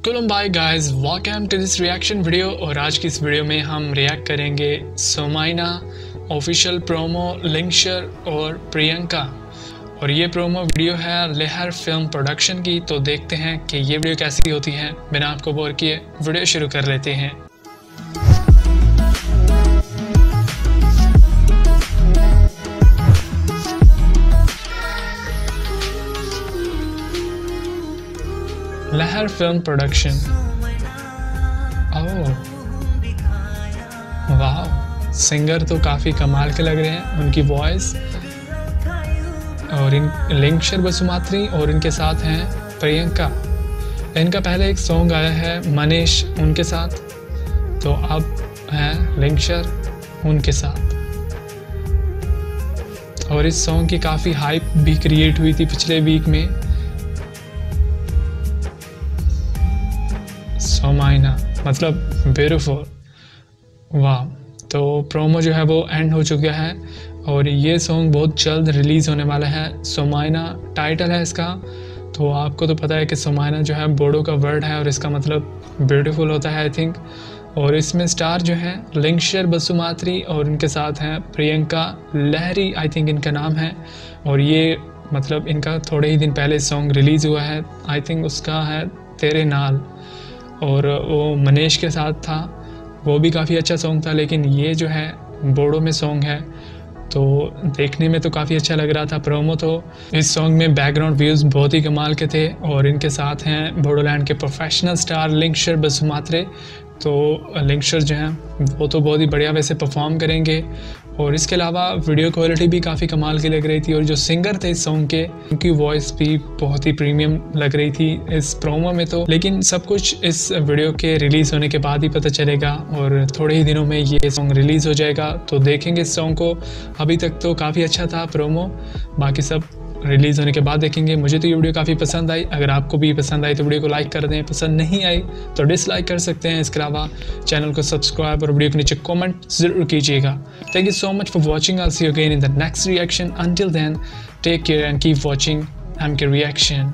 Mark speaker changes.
Speaker 1: Kulumbai guys, welcome to this reaction video। और आज की इस वीडियो में हम रिएक्ट करेंगे सोमाइना ऑफिशियल प्रोमो लिंकशर और प्रियंका। और ये प्रोमो वीडियो है लहर फिल्म प्रोडक्शन की। तो देखते हैं कि ये वीडियो कैसी होती है। बिना आपको बोर किए वीडियो शुरू कर लेते हैं। लहर फिल्म प्रोडक्शन। ओह वाह, सिंगर तो काफ़ी कमाल के लग रहे हैं, उनकी वॉइस। और इन लिंकशर बसुमात्री और इनके साथ हैं प्रियंका। इनका पहले एक सॉन्ग आया है मनीष उनके साथ, तो अब हैं लिंकशर उनके साथ। और इस सॉन्ग की काफ़ी हाइप भी क्रिएट हुई थी पिछले वीक में। सोमाइना मतलब ब्यूटीफुल, वाह। तो प्रोमो जो है वो एंड हो चुका है और ये सॉन्ग बहुत जल्द रिलीज़ होने वाला है। सोमाइना टाइटल है इसका। तो आपको तो पता है कि सोमाइना जो है बोडो का वर्ड है और इसका मतलब ब्यूटीफुल होता है आई थिंक। और इसमें स्टार जो हैं लिंकशर बसुमात्री और इनके साथ हैं प्रियंका लहरी, आई थिंक इनका नाम है। और ये मतलब इनका थोड़े ही दिन पहले सॉन्ग रिलीज़ हुआ है, आई थिंक उसका है तेरे नाल। और वो मनीष के साथ था, वो भी काफ़ी अच्छा सॉन्ग था। लेकिन ये जो है बोडो में सॉन्ग है, तो देखने में तो काफ़ी अच्छा लग रहा था प्रोमो। तो इस सॉन्ग में बैकग्राउंड व्यूज़ बहुत ही कमाल के थे। और इनके साथ हैं बोडोलैंड के प्रोफेशनल स्टार लिंकशर बसुमात्री। तो लिंकशर जो हैं वो तो बहुत ही बढ़िया वैसे परफॉर्म करेंगे। और इसके अलावा वीडियो क्वालिटी भी काफ़ी कमाल की लग रही थी। और जो सिंगर थे इस सॉन्ग के, उनकी वॉइस भी बहुत ही प्रीमियम लग रही थी इस प्रोमो में। तो लेकिन सब कुछ इस वीडियो के रिलीज़ होने के बाद ही पता चलेगा। और थोड़े ही दिनों में ये सॉन्ग रिलीज़ हो जाएगा, तो देखेंगे इस सॉन्ग को। अभी तक तो काफ़ी अच्छा था प्रोमो, बाकी सब रिलीज़ होने के बाद देखेंगे। मुझे तो ये वीडियो काफ़ी पसंद आई। अगर आपको भी पसंद आई तो वीडियो को लाइक कर दें, पसंद नहीं आई तो डिसलाइक कर सकते हैं। इसके अलावा चैनल को सब्सक्राइब और वीडियो के नीचे कमेंट ज़रूर कीजिएगा। Thank you so much for watching. I see you again in the next reaction. Until then take care and keep watching MK reaction.